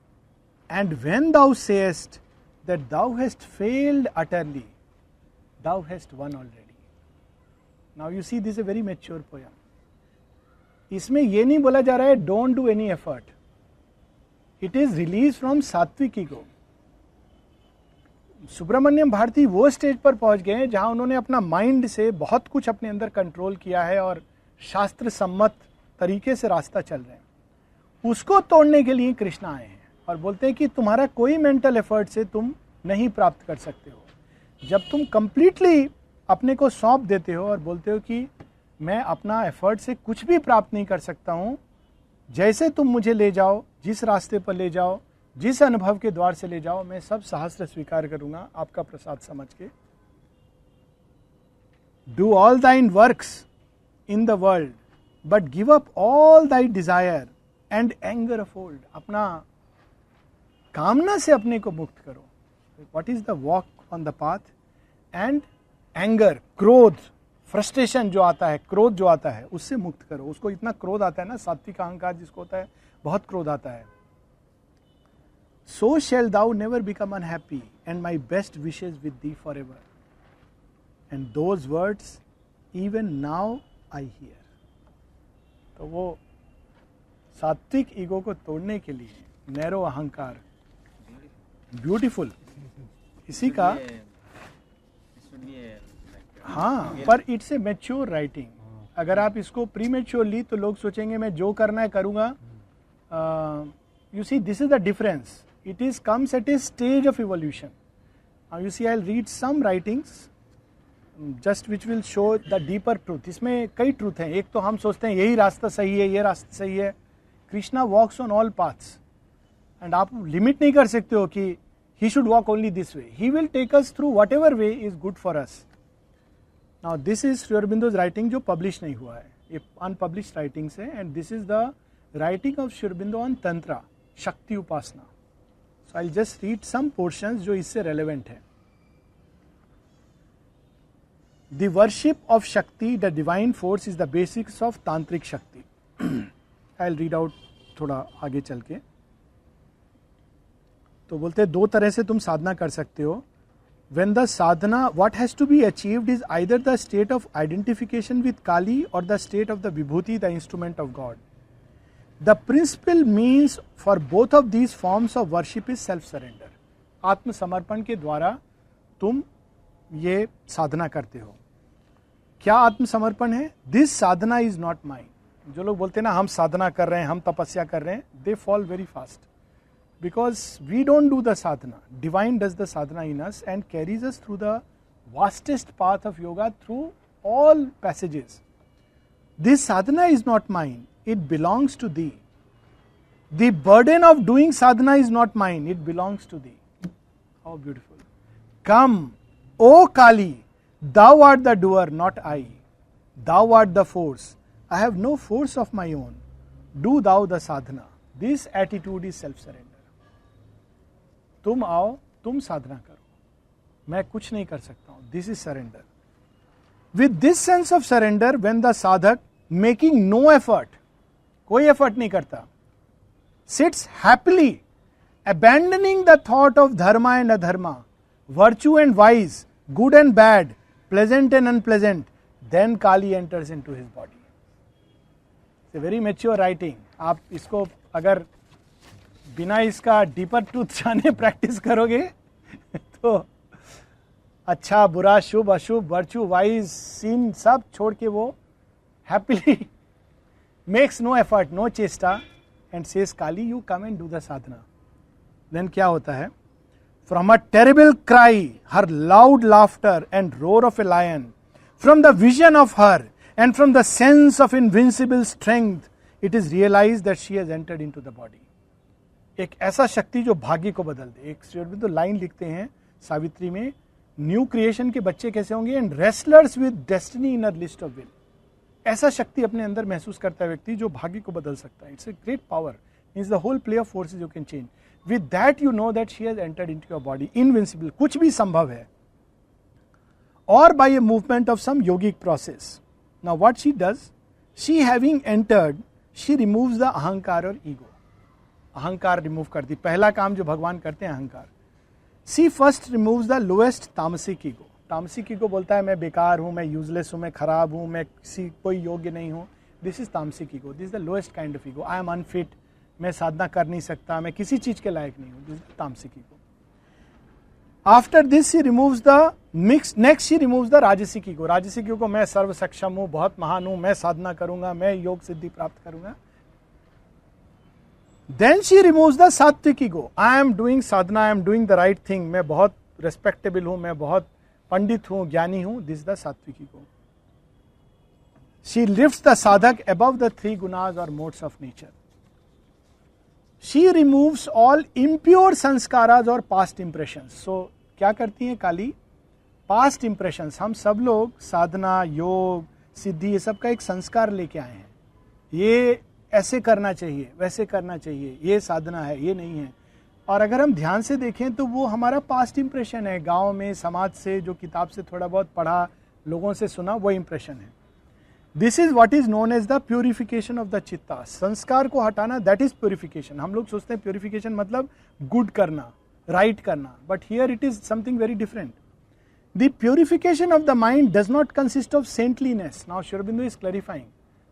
and when thou sayest that thou hast failed utterly, thou hast won already. Now you see this a very mature poem. इसमें यह नहीं बोला जा रहा है don't do any effort, it is release from sattvic ego. Subramanyam Bharati वो stage पर पहुंच गए हैं जहां उन्होंने अपना माइंड से बहुत कुछ अपने अंदर कंट्रोल किया है और शास्त्र सम्मत तरीके से रास्ता चल रहे हैं। उसको तोड़ने के लिए कृष्ण आए हैं और बोलते हैं कि तुम्हारा कोई मेंटल एफर्ट से तुम नहीं प्राप्त कर सकते हो। जब तुम कंप्लीटली अपने को सौंप देते हो और बोलते हो कि मैं अपना एफर्ट से कुछ भी प्राप्त नहीं कर सकता हूं, जैसे तुम मुझे ले जाओ, जिस रास्ते पर ले जाओ, जिस अनुभव के द्वार से ले जाओ, मैं सब सहस्त्र स्वीकार करूंगा आपका प्रसाद समझ के। डू ऑल दाइन works in the world but give up all Dai desire and anger of old, अपना कामना से अपने को मुक्त करो। What is the walk on the path? And anger, क्रोध, फ्रस्ट्रेशन जो आता है, क्रोध जो आता है, उससे मुक्त करो। उसको इतना क्रोध आता है ना, सात्विक अहंकार जिसको होता है, बहुत क्रोध आता है। So shall thou never become unhappy and my best wishes with thee for ever, and those words even now I hear. तो वो सात्विक ईगो को तोड़ने के लिए, नैरो अहंकार, ब्यूटीफुल, इसी का, हाँ, पर इट्स ए मैच्योर राइटिंग। अगर आप इसको प्री मैच्योरली, तो लोग सोचेंगे मैं जो करना है करूंगा। You see this is the difference, it is comes at a stage of evolution. You see I read some writings just which will show the deeper truth. इसमें कई ट्रूथ हैं। एक तो हम सोचते हैं यही रास्ता सही है, ये रास्ता सही है। Krishna walks on all paths, and आप लिमिट नहीं कर सकते हो कि he should walk only this way. He will take us through whatever way is good for us. Now this is Sri Aurobindo's writing जो publish नहीं हुआ है, ये unpublished writings है, and this is the writing of Sri Aurobindo on Tantra, Shakti Upasana. So I'll just read some portions जो इससे relevant है. The worship of Shakti, the divine force, is the basics of Tantric Shakti. I'll read out थोड़ा आगे चल के. तो बोलते हैं दो तरह से तुम साधना कर सकते हो. When the sadhana, what has to be achieved is either the state of identification with Kali or the state of the Vibhuti, the instrument of God. The principal means for both of these forms of worship is self-surrender. आत्मसमर्पण के द्वारा तुम ये साधना करते हो. क्या आत्मसमर्पण है? This sadhana is not mine. जो लोग बोलते हैं ना हम साधना कर रहे हैं, हम तपस्या कर रहे हैं, they fall very fast because we don't do the sadhana. Divine does the sadhana in us and carries us through the vastest path of yoga through all passages. This sadhana is not mine, it belongs to thee. The burden of doing sadhana is not mine, it belongs to thee. How beautiful. Come O Kali, thou art the doer, not I. Thou art the force. I have no force of my own. Do thou the sadhana. This attitude is self-surrender. तुम आओ, तुम साधना करो, मैं कुछ नहीं कर सकता हूं. This is surrender. With this sense of surrender, when the sadhak, making no effort, कोई effort नहीं करता, sits happily, abandoning the thought of dharma and adharma, virtue and vice, good and bad, pleasant and unpleasant, then Kali enters into his body. It's a very mature writing. आप इसको अगर बिना इसका deeper truth जाने practice करोगे तो अच्छा बुरा शुभ अशुभ वर्चू वाइज सीन सब छोड़ के वो happily makes no effort, no cheshta and says Kali you come and do the sadhana. Then क्या होता है? From a terrible cry, her loud laughter and roar of a lion, from the vision of her and from the sense of invincible strength, it is realized that she has entered into the body. एक ऐसा शक्ति जो भाग्य को बदल दे. एक Shri Aurobindo line लिखते हैं सावित्री में, न्यू क्रिएशन के बच्चे कैसे होंगे, and wrestlers with destiny in a list of will. ऐसा शक्ति अपने अंदर महसूस करता है व्यक्ति जो भाग्य को बदल सकता है. It's a great power. It's the whole play of forces you can change. With that you know that she has entered into your body. Invincible, कुछ भी संभव है. Or by a movement of some yogic process. Now what she does, she having entered, she removes the अहंकार और ego. अहंकार remove कर दी. पहला काम जो भगवान करते हैं अहंकार. She first removes the lowest तामसिक ego. तामसिक ego बोलता है मैं बेकार हूं, मैं यूजलेस हूं, मैं खराब हूं, मैं किसी कोई योग्य नहीं हूं. This is तामसिक ego. This is the lowest kind of ego. I am unfit. मैं साधना कर नहीं सकता, मैं किसी चीज के लायक नहीं हूं. तामसिक ego. After this she removes the mix. Next she removes the राजसिक ईगो. राजसिक ईगो, मैं सर्व सक्षम हूं, बहुत महान हूं, मैं साधना करूंगा, मैं योग सिद्धि प्राप्त करूंगा. देन शी रिमूव्स द सात्विक ego. I am doing Sadhana, I am doing the right thing, मैं बहुत रेस्पेक्टेबल हूं, मैं बहुत पंडित हूं, ज्ञानी हूं. दिस द सात्विक ईगो. शी लिफ्ट्स द साधक अबव द थ्री गुनाज और modes of nature. She removes all impure संस्काराज और past impressions. So क्या करती हैं काली? Past impressions. हम सब लोग साधना, योग, सिद्धि ये सब का एक संस्कार लेके आए हैं. ये ऐसे करना चाहिए, वैसे करना चाहिए, ये साधना है, ये नहीं है. और अगर हम ध्यान से देखें तो वो हमारा पास्ट इंप्रेशन है. गांव में, समाज से, जो किताब से थोड़ा बहुत पढ़ा, लोगों से सुना, वो इंप्रेशन है. This is what is known as the purification of the chitta. संस्कार को हटाना, दैट इज प्योरिफिकेशन. हम लोग सोचते हैं प्योरिफिकेशन मतलब गुड करना, राइट करना, but here it is something very different. The purification of the mind does not consist of saintliness. Now Shri Aurobindo is clarifying.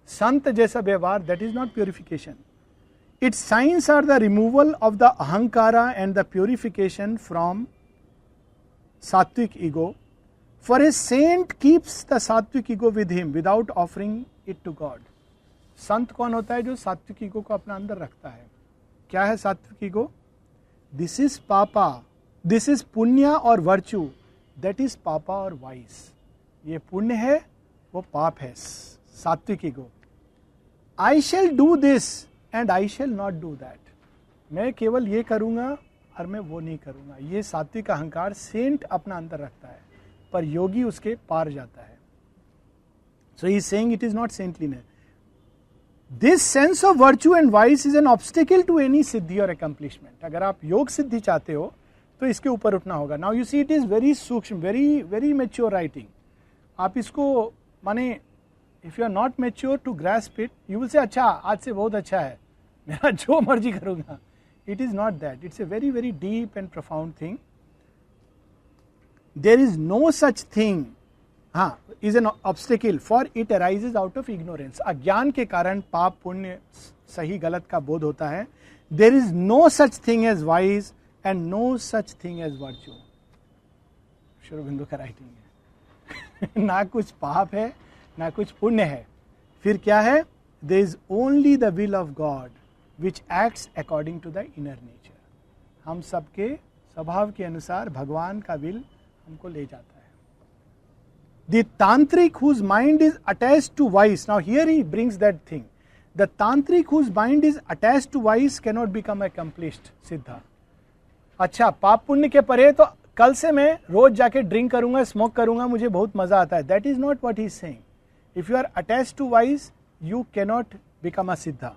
संत जैसा व्यवहार, that is not purification. Its signs are the removal of the ahankara and the purification from sattvic ego. For a saint keeps the sattvic ego with him without offering it to God. संत कौन होता है? जो सात्विक ego को अपना अंदर रखता है. क्या है सात्विक ईगो? दिस इज पापा, दिस इज पुण्य और वर्च्यू, दैट इज पापा और वाइस. ये पुण्य है, वो पाप है. सात्विक ego. I shall do this and I shall not do that. मैं केवल ये करूंगा और मैं वो नहीं करूंगा। ये सात्विक अहंकार सेंट अपना अंदर रखता है, पर योगी उसके पार जाता है। So he is saying it is not saintliness. This sense of virtue and vice is an obstacle to any siddhi or accomplishment. अगर आप योग सिद्धि चाहते हो तो इसके ऊपर उठना होगा। Now you see it is very sukshma, very very mature writing. आप इसको माने if you are not mature to grasp it, you will say अच्छा आज से बहुत अच्छा है, मैं जो मर्जी करूंगा। It is not that, it's a very very deep and profound thing. There is no such thing, हाँ, is an obstacle for it arises out of ignorance. अज्ञान के कारण पाप पुण्य सही गलत का बोध होता है। There is no such thing as vice and no such thing as virtue. Shri Aurobindo का राइटिंग है। ना कुछ पाप है ना कुछ पुण्य है, फिर क्या है? There is only the will of God which acts according to the inner nature. हम सबके स्वभाव के अनुसार भगवान का विल हमको ले जाता है। The tantric whose mind is attached to vice, now here he brings that thing. The tantric whose mind is attached to vice cannot become accomplished siddha. अच्छा, पाप पुण्य के परे तो कल से मैं रोज जाके ड्रिंक करूंगा, स्मोक करूंगा, मुझे बहुत मजा आता है। That is not what he is saying. If you are attached to vice, you cannot become a siddha.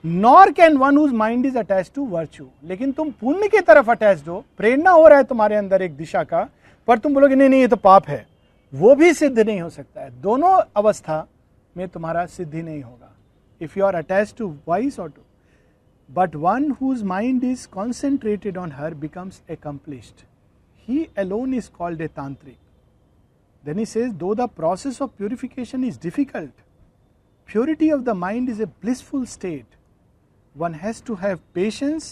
Nor can one whose mind is attached to virtue. लेकिन तुम पुण्य की तरफ अटैच्ड हो, प्रेरणा हो रहा है तुम्हारे अंदर एक दिशा का, पर तुम बोलोगे नहीं नहीं ये तो पाप है, वो भी सिद्ध नहीं हो सकता है। दोनों अवस्था में तुम्हारा सिद्धि नहीं होगा। If you are attached to vice or to, but one whose mind is concentrated on her becomes accomplished. He alone is called a tantric. Then he says, though the process of purification is difficult, purity of the mind is a blissful state. One has to have patience,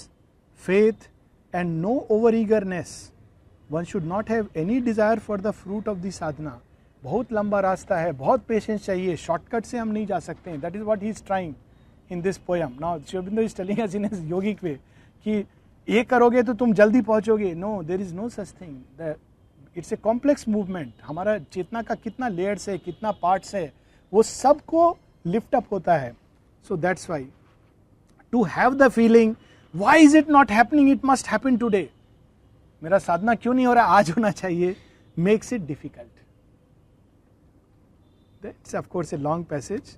faith, and no over-eagerness. One should not have any desire for the fruit of the sadhana. बहुत लंबा रास्ता है, बहुत patience चाहिए, shortcut से हम नहीं जा सकते हैं। That is what he is trying in this poem. Now Shri Aurobindo is telling us in his yogic way कि ये करोगे तो तुम जल्दी पहुंचोगे। No, there is no such thing. It's a complex movement. हमारा चेतना का कितना लेयर्स है, कितना पार्ट्स है, वो सबको लिफ्ट अप होता है। So that's why to have the feeling why is it not happening, it must happen today, मेरा साधना क्यों नहीं हो रहा, आज होना चाहिए, makes it difficult. That's of course a long passage,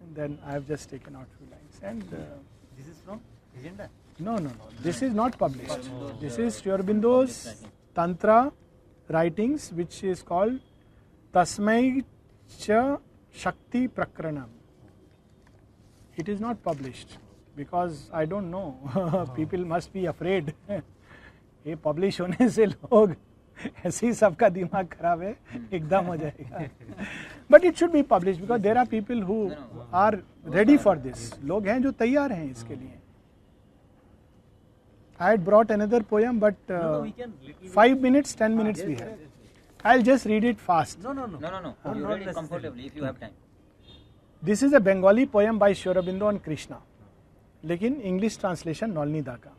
and then I have just taken out few lines and this is from agenda. No, this is not published. This is Sri Aurobindo's Tantra writings, which is called Tasmai Cha Shakti Prakranam. It is not published because I don't know. People must be afraid. ये publish होने से लोग ऐसे ही सबका दिमाग खराब है, एकदम हो जाएगा। But it should be published because there are people who are ready for this. लोग हैं जो तैयार हैं इसके लिए। I had brought another poem, but 5 minutes, 10 minutes we have. I'll just read it fast. No. You read it comfortably if you have time. This is a Bengali poem by Sri Aurobindo on Krishna. लेकिन English translation नौलनी दा का।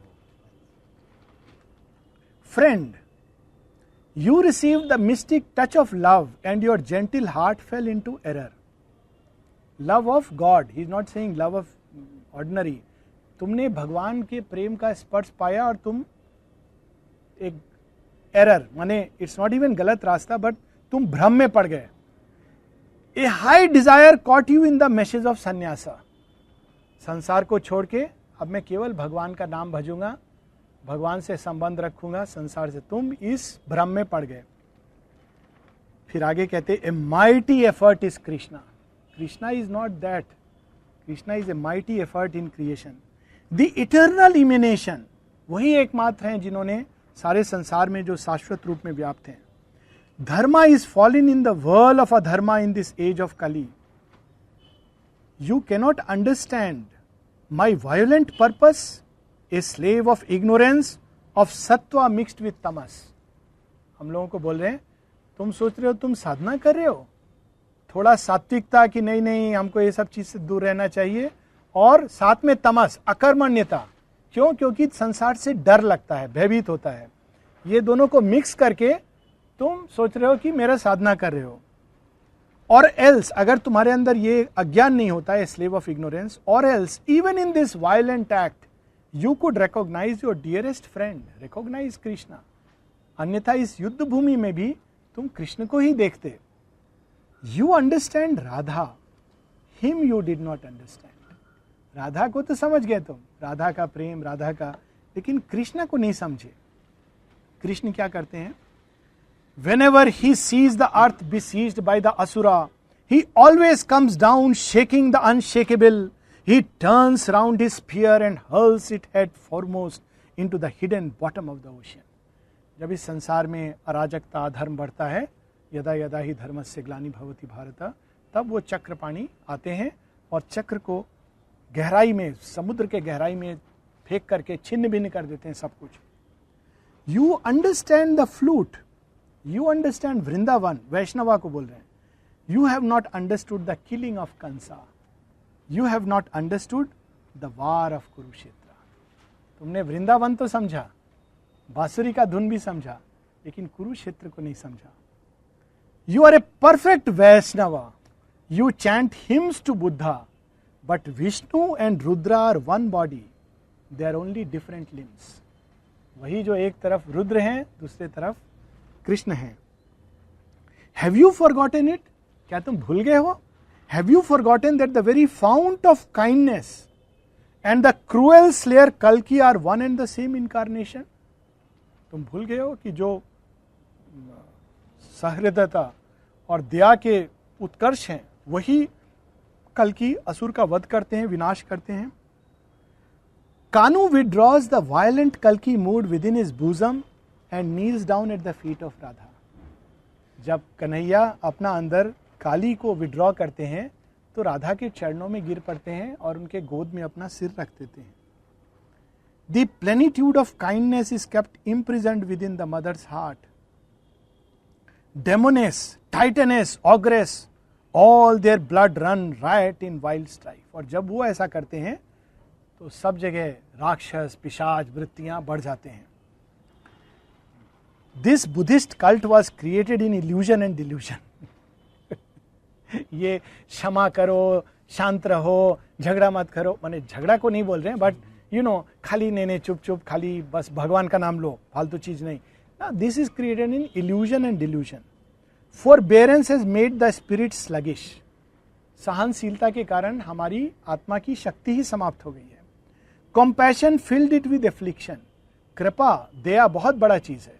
Friend, you received the mystic touch of love and your gentle heart fell into error. Love of God. He is not saying love of ordinary. तुमने भगवान के प्रेम का स्पर्श पाया और तुम एक एरर, माने इट्स नॉट इवन गलत रास्ता, बट तुम भ्रम में पड़ गए। A high desire caught you in the message of sannyasa. संसार को छोड़ के अब मैं केवल भगवान का नाम भजूंगा, भगवान से संबंध रखूंगा, संसार से। तुम इस भ्रम में पड़ गए। फिर आगे कहते a mighty effort is Krishna. Krishna is not that. Krishna is a mighty effort in creation. The eternal emanation, वही एकमात्र हैं जिन्होंने सारे संसार में जो शाश्वत रूप में व्याप्त हैं। Dharma is fallen in the world of adharma in this age of Kali. You cannot understand my violent purpose, a slave of ignorance of sattva mixed with tamas. हम लोगों को बोल रहे हैं, तुम सोच रहे हो तुम साधना कर रहे हो, थोड़ा सात्विकता कि नहीं नहीं हमको ये सब चीज से दूर रहना चाहिए, और साथ में तमस, अकर्मण्यता। क्यों? क्योंकि संसार से डर लगता है, भयभीत होता है। ये दोनों को मिक्स करके तुम सोच रहे हो कि मेरा साधना कर रहे हो। और एल्स, अगर तुम्हारे अंदर ये अज्ञान नहीं होता है, स्लेव ऑफ इग्नोरेंस, और else even in this violent act You could recognize your dearest friend, recognize Krishna. अन्यथा इस युद्ध भूमि में भी तुम कृष्ण को ही देखते. You understand Radha, him you did not understand. Radha को तो समझ गए तुम, राधा का प्रेम, राधा का, लेकिन कृष्ण को नहीं समझे. कृष्ण क्या करते हैं? Whenever he sees the earth besieged by the asura, he always comes down shaking the unshakable. He turns round his spear and hurls it head foremost into the hidden bottom of the ocean. जब इस संसार में अराजकता, अधर्म बढ़ता है, यदा यदा ही धर्मस्य ग्लानि भवति भारत, तब वो चक्रपाणी आते हैं और चक्र को गहराई में, समुद्र के गहराई में फेंक करके छिन्न भिन्न कर देते हैं सब कुछ. You understand the flute, you understand Vrindavan, Vaishnava को बोल रहे हैं. You have not understood the killing of Kansa, you have not understood the war of Kurukshetra. तुमने वृंदावन तो समझा, बांसुरी का धुन भी समझा, लेकिन कुरुक्षेत्र को नहीं समझा. You are a perfect Vaishnava, you chant hymns to Buddha, but Vishnu and Rudra are one body, they are only different limbs. वही जो एक तरफ रुद्र हैं, दूसरे तरफ कृष्ण हैं. हैव यू फॉरगॉटन इट, क्या तुम भूल गए हो? Have you forgotten that the very fount of kindness and the cruel slayer कल्कि are one and the same incarnation. तुम भूल गए हो कि जो सहृदयता और दया के उत्कर्ष हैं, वही कल्कि असुर का वध करते हैं, विनाश करते हैं. कानू विड्रॉज द वायलेंट कल्कि mood with in his bosom and Niels down at the feet of Radha. जब कन्हैया अपना अंदर काली को विड्रॉ करते हैं, तो राधा के चरणों में गिर पड़ते हैं और उनके गोद में अपना सिर रख देते हैं. The plenitude of kindness is kept imprisoned within the mother's heart. Demoness, Titaness, Ogress, all their blood run riot in wild strife. और जब वो ऐसा करते हैं तो सब जगह राक्षस, पिशाच, वृत्तियां बढ़ जाते हैं. This Buddhist cult was created in illusion and delusion. ये क्षमा करो, शांत रहो, झगड़ा मत करो, माने झगड़ा को नहीं बोल रहे हैं, बट यू नो, खाली नेने चुप चुप, खाली बस भगवान का नाम लो, फालतू चीज नहीं. This is created in illusion and delusion. Forbearance has made the spirit sluggish. सहनशीलता के कारण हमारी आत्मा की शक्ति ही समाप्त हो गई है. Compassion filled it with affliction. कृपा, दया बहुत बड़ा चीज है,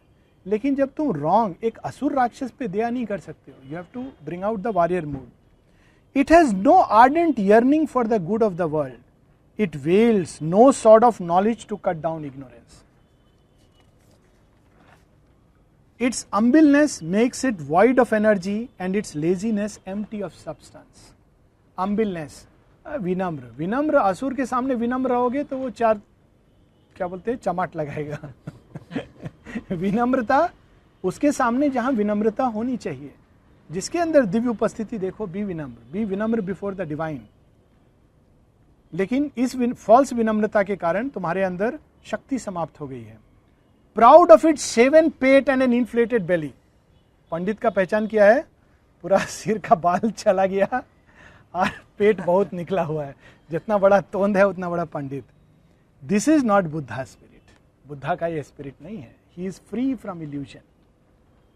लेकिन जब तुम रॉन्ग, एक असुर राक्षस पे दया नहीं कर सकते हो. You have to bring out the warrior mood. It has no ardent yearning for the good of the world. It wields no sword of knowledge to cut down ignorance. Its humbleness makes it void of energy and its laziness empty of substance. Humbleness, विनम्र. विनम्र, असुर के सामने विनम्र रहोगे तो वो चार, क्या बोलते हैं, चमाट लगाएगा. विनम्रता उसके सामने जहां विनम्रता होनी चाहिए, जिसके अंदर दिव्य उपस्थिति देखो, बी विनम्र बिफोर द डिवाइन. लेकिन इस फॉल्स विनम्रता के कारण तुम्हारे अंदर शक्ति समाप्त हो गई है. Proud of it shaven pate and an inflated belly. पंडित का पहचान किया है, पूरा सिर का बाल चला गया और पेट बहुत निकला हुआ है. जितना बड़ा तोंद है उतना बड़ा पंडित. This is not Buddha spirit. Buddha का ये स्पिरिट नहीं है. He is free from illusion.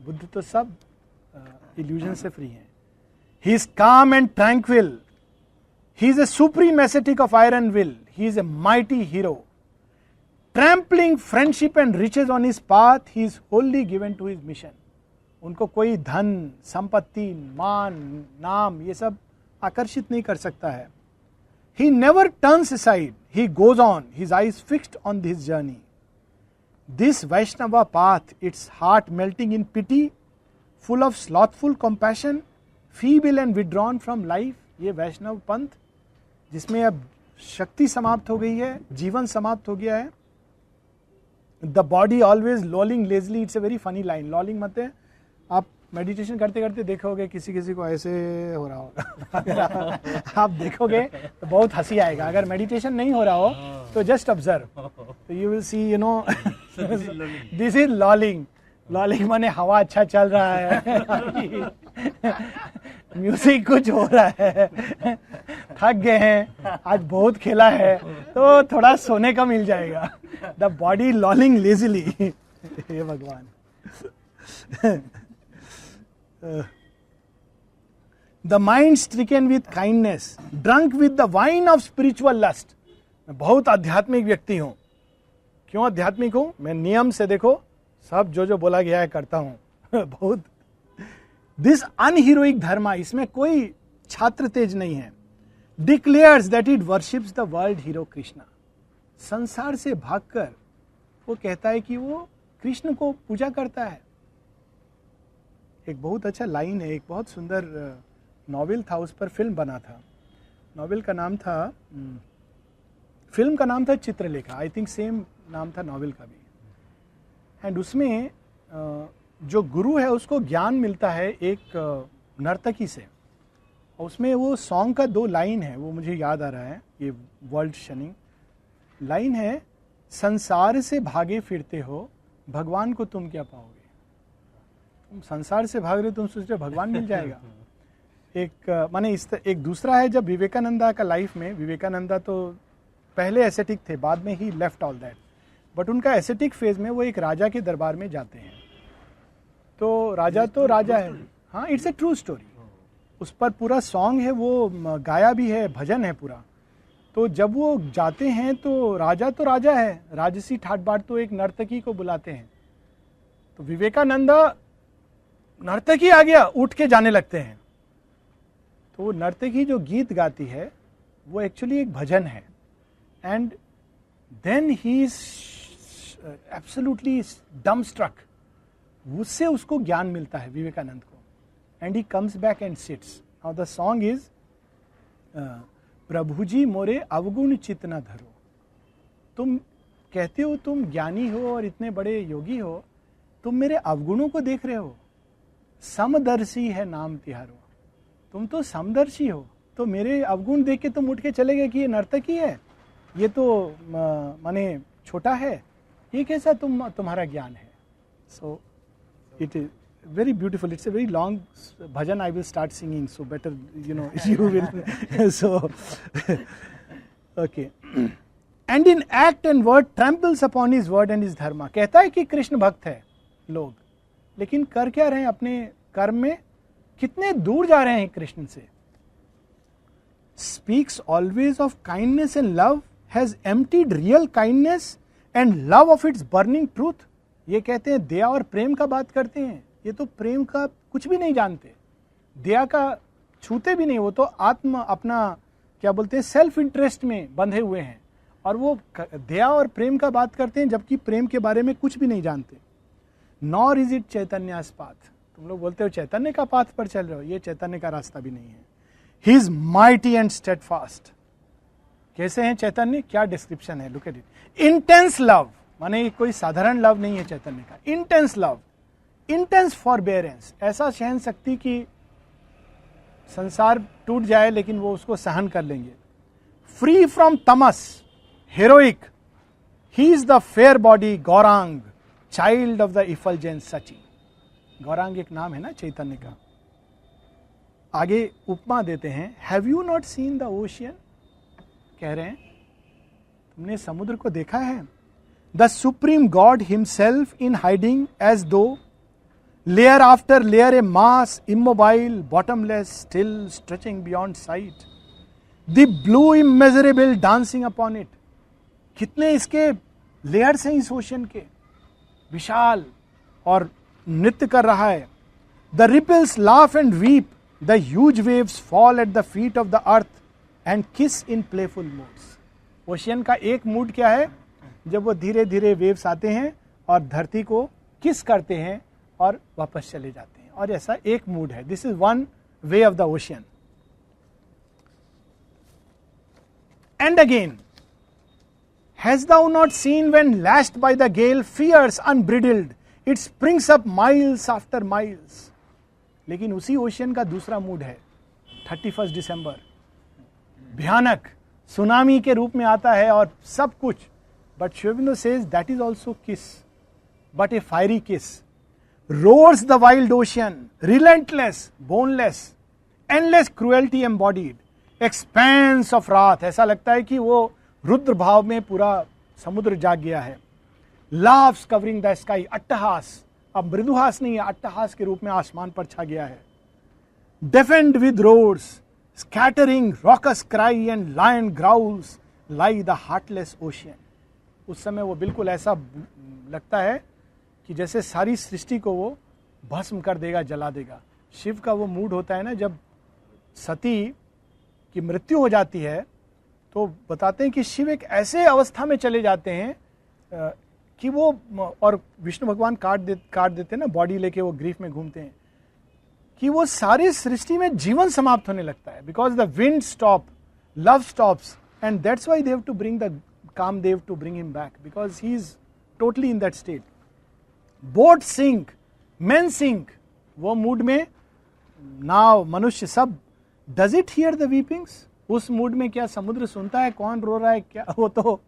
Buddha तो सब इल्यूजन से फ्री है. He is calm and tranquil. He is a supreme ascetic of iron will. He is a mighty hero. Trampling friendship and riches on his path, he is wholly given to his mission. उनको कोई धन, संपत्ति, मान, नाम, ये सब आकर्षित नहीं कर सकता है. He never turns aside. He goes on, his eyes fixed on his journey. This Vaishnava path, its heart melting in pity, full of slothful compassion, feeble and withdrawn from life, ये वैष्णव पंथ जिसमें अब शक्ति समाप्त हो गई है, जीवन समाप्त हो गया है. The body always lolling Leslie. It's a very funny line. Lolling मत है, आप मेडिटेशन करते करते देखोगे किसी किसी को ऐसे हो रहा होगा. आप देखोगे तो बहुत हंसी आएगा. अगर मेडिटेशन नहीं हो रहा हो तो जस्ट ऑब्जर्व, तो you will see, you know, this is lolling. Lolling माने हवा अच्छा चल रहा है. म्यूजिक कुछ हो रहा है, थक गए हैं, आज बहुत खेला है, तो थोड़ा सोने का मिल जाएगा. The body lolling lazily. हे भगवान. The mind stricken with kindness, drunk with the wine of spiritual lust. मैं बहुत आध्यात्मिक व्यक्ति हूं. क्यों आध्यात्मिक हूं? मैं नियम से देखो सब जो बोला गया है करता हूं. बहुत. दिस अनहीरोइक धर्मा, इसमें कोई छात्र तेज नहीं है. Declares that it worships the world hero Krishna. संसार से भागकर वो कहता है कि वो कृष्ण को पूजा करता है. एक बहुत अच्छा लाइन है, एक बहुत सुंदर नॉवेल था, उस पर फिल्म बना था. नॉवेल का नाम था, फिल्म का नाम था चित्रलेखा. आई थिंक सेम नाम था नॉवेल का भी. एंड उसमें जो गुरु है उसको ज्ञान मिलता है एक नर्तकी से. और उसमें वो सॉन्ग का 2 लाइन है, वो मुझे याद आ रहा है. ये वर्ल्ड शनिंग लाइन है, संसार से भागे फिरते हो, भगवान को तुम क्या पाओगे. तुम संसार से भाग रहे हो, तुम सोच रहे हो भगवान मिल जाएगा. एक माने एक दूसरा है, जब विवेकानंदा का लाइफ में, विवेकानंदा तो पहले एसेटिक थे, बाद में ही लेफ्ट ऑल दैट. बट उनका एसेटिक फेज में वो एक राजा के दरबार में जाते हैं. तो राजा है. हाँ, इट्स ए ट्रू स्टोरी. उस पर पूरा सॉन्ग है, वो गाया भी है, भजन है पूरा. तो जब वो जाते हैं तो राजा है, राजसी ठाट बाट, तो एक नर्तकी को बुलाते हैं. तो विवेकानंदा, नर्तकी आ गया, उठ के जाने लगते हैं. तो वो नर्तकी जो गीत गाती है वो एक्चुअली एक भजन है. And then he is absolutely dumbstruck. उससे उसको ज्ञान मिलता है विवेकानंद को. And he comes back and sits. Now the song is प्रभु जी मोरे अवगुण चित न धरो. तुम कहते हो तुम ज्ञानी हो और इतने बड़े योगी हो, तुम मेरे अवगुणों को देख रहे हो. समदर्शी है नाम तिहारो. तुम तो समदर्शी हो, तो मेरे अवगुण देख के तुम उठ के चले गए कि ये नर्तकी है, ये तो माने छोटा है, ये कैसा तुम्हारा ज्ञान है. So it is very beautiful. It's a very long bhajan I will start singing, so better, you will. So, okay. And in act and word tramples upon his word and his dharma. कहता है कि कृष्ण भक्त है लोग, लेकिन कर क्या रहे हैं अपने कर्म में, कितने दूर जा रहे हैं कृष्ण से. Speaks always of kindness and love, has emptied real kindness and love of its burning truth. ये कहते हैं दया और प्रेम का बात करते हैं, ये तो प्रेम का कुछ भी नहीं जानते, दया का छूते भी नहीं. वो तो आत्म अपना क्या बोलते हैं सेल्फ इंटरेस्ट में बंधे हुए हैं, और वो दया और प्रेम का बात करते हैं जबकि प्रेम के बारे में कुछ भी नहीं जानते. Nor is it Chaitanya's path. तुम लोग बोलते हो चैतन्य का पाथ पर चल रहे हो, ये चैतन्य का रास्ता भी नहीं है. He is mighty and steadfast. कैसे हैं चैतन्य, क्या डिस्क्रिप्शन है, look at it. Intense love, माने कोई साधारण लव नहीं है चैतन्य का. इंटेंस लव, इंटेंस फॉरबेरेंस, ऐसा सहन शक्ति कि संसार टूट जाए लेकिन वो उसको सहन कर लेंगे. Free from tamas, heroic. He is the fair body Gauranga, child of the effulgence Sachi. Gauranga एक नाम है ना चैतन्य का. आगे उपमा देते हैं, have you not seen the ocean. कह रहे हैं तुमने समुद्र को देखा है. The supreme God himself in hiding as though, layer after layer a mass, immobile, bottomless, still stretching beyond sight. The blue immeasurable dancing upon it. कितने इसके लेयर्स हैं इस ओशन के, विशाल, और नृत्य कर रहा है. The ripples laugh and weep, the huge waves fall at the feet of the earth and kiss in playful moods. Ocean का एक मूड क्या है, जब वो धीरे धीरे वेव्स आते हैं और धरती को किस करते हैं और वापस चले जाते हैं, और ऐसा एक मूड है. This is one way of the ocean. And again, has thou not seen when lashed by the gale, fierce, unbridled, it springs up miles after miles. लेकिन उसी ओशियन का दूसरा मूड है, 31 दिसंबर, भयानक सुनामी के रूप में आता है और सब कुछ. But Shri Aurobindo says that is also किस, बट ए फायरी किस. Roars the wild ocean, relentless, boneless, endless cruelty embodied, expense of रात, ऐसा लगता है कि वो रुद्र भाव में पूरा समुद्र जाग गया है. लाव्स कवरिंग द स्काई, अट्टहास, अब मृदुहास नहीं है, अट्टहास के रूप में आसमान पर छा गया है. Deafened with roads, scattering rocks cry and lion growls lie the heartless ocean. उस समय वो बिल्कुल ऐसा लगता है कि जैसे सारी सृष्टि को वो भस्म कर देगा, जला देगा. शिव का वो मूड होता है ना, जब सती की मृत्यु हो जाती है तो बताते हैं कि शिव एक ऐसे अवस्था में चले जाते हैं कि वो, और विष्णु भगवान काट देते हैं ना बॉडी लेके, वो ग्रीफ में घूमते हैं, कि वो सारी सृष्टि में जीवन समाप्त होने लगता है. Because the wind stop, love stops, and that's why they have to bring the Kamadeva to bring him back, because he is totally in that state. Boat sink, men sink, वो मूड में नाव, मनुष्य सब. Does it hear the weepings, उस मूड में क्या समुद्र सुनता है कौन रो रहा है क्या? वो तो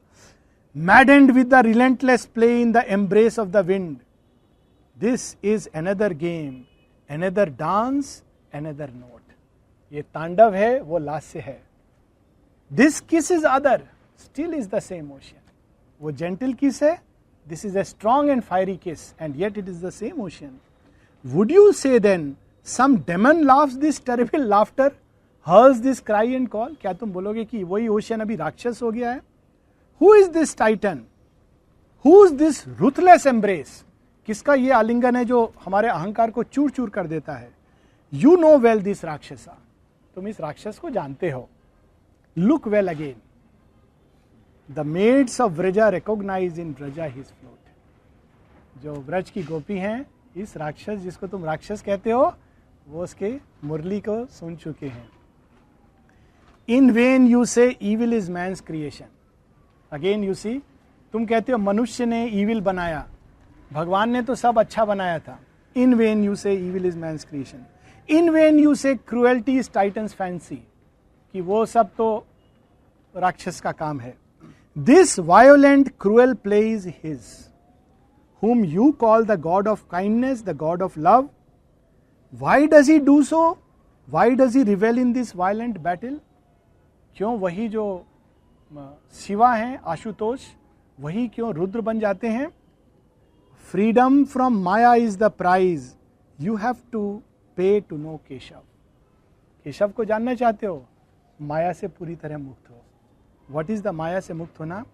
maddened with the relentless play in the embrace of the wind. This is another game, another dance, another note. ये तांडव है, वो लास्य है. This kiss is other, still is the same ocean. वो जेंटल किस है, this is a strong and fiery kiss, and yet it is the same ocean. Would you say then some demon laughs this terrible laughter, hears this cry and call? क्या तुम बोलोगे कि वही ocean अभी राक्षस हो गया है? Who is this Titan, who is this ruthless embrace? किसका ये आलिंगन है जो हमारे अहंकार को चूर चूर कर देता है? You know well this rakshasa, तुम इस राक्षस को जानते हो. Look well again, the maids of Vraja recognize in Vraja his flute. जो व्रज की गोपी हैं, इस राक्षस जिसको तुम राक्षस कहते हो, वो उसके मुरली को सुन चुके हैं. In vain you say evil is man's creation. Again you see, तुम कहते हो मनुष्य ने ईविल बनाया, भगवान ने तो सब अच्छा बनाया था. In vain you say evil is man's creation. In vain you say cruelty is Titan's fancy, कि वो सब तो राक्षस का काम है. This violent cruel play is his, whom you call the God of kindness, the God of love. Why does he do so? Why does he revel in this violent battle? क्यों वही जो शिवा हैं, आशुतोष, वही क्यों रुद्र बन जाते हैं? Freedom from Maya is the prize you have to pay to know Keshav. Keshav को जानना चाहते हो? माया से पूरी तरह मुक्त हो. What is the माया से मुक्त होना?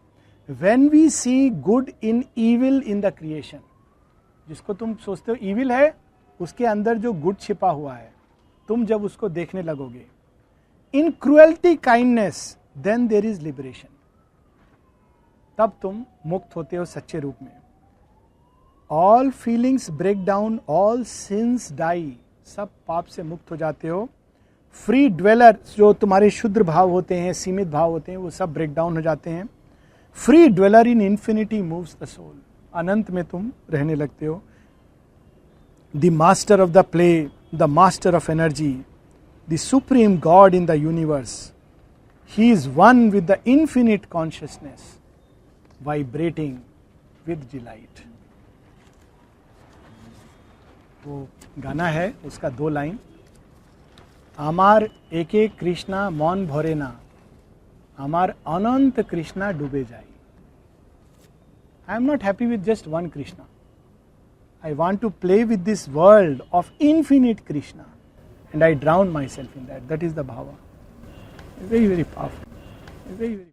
When we see good in evil in the creation, जिसको तुम सोचते हो evil है, उसके अंदर जो good छिपा हुआ है, तुम जब उसको देखने लगोगे. In cruelty kindness, then there is liberation. तब तुम मुक्त होते हो सच्चे रूप में. All feelings break down, all sins die. सब पाप से मुक्त हो जाते हो. फ्री ड्वेलर, जो तुम्हारे शुद्र भाव होते हैं, सीमित भाव होते हैं, वो सब ब्रेक डाउन हो जाते हैं. Free dweller in infinity moves the soul. अनंत में तुम रहने लगते हो. The master of the play, the master of energy, the supreme God in the universe, he is one with the infinite consciousness, vibrating with delight. वो गाना है, उसका 2 लाइन. আমার একে কৃষ্ণা মন ভরে না, আমার অনন্ত কৃষ্ণা ডুবে যায়. I am not happy with just one Krishna. I want to play with this world of infinite Krishna, and I drown myself in that. That is the bhava. Very, very powerful. Very, very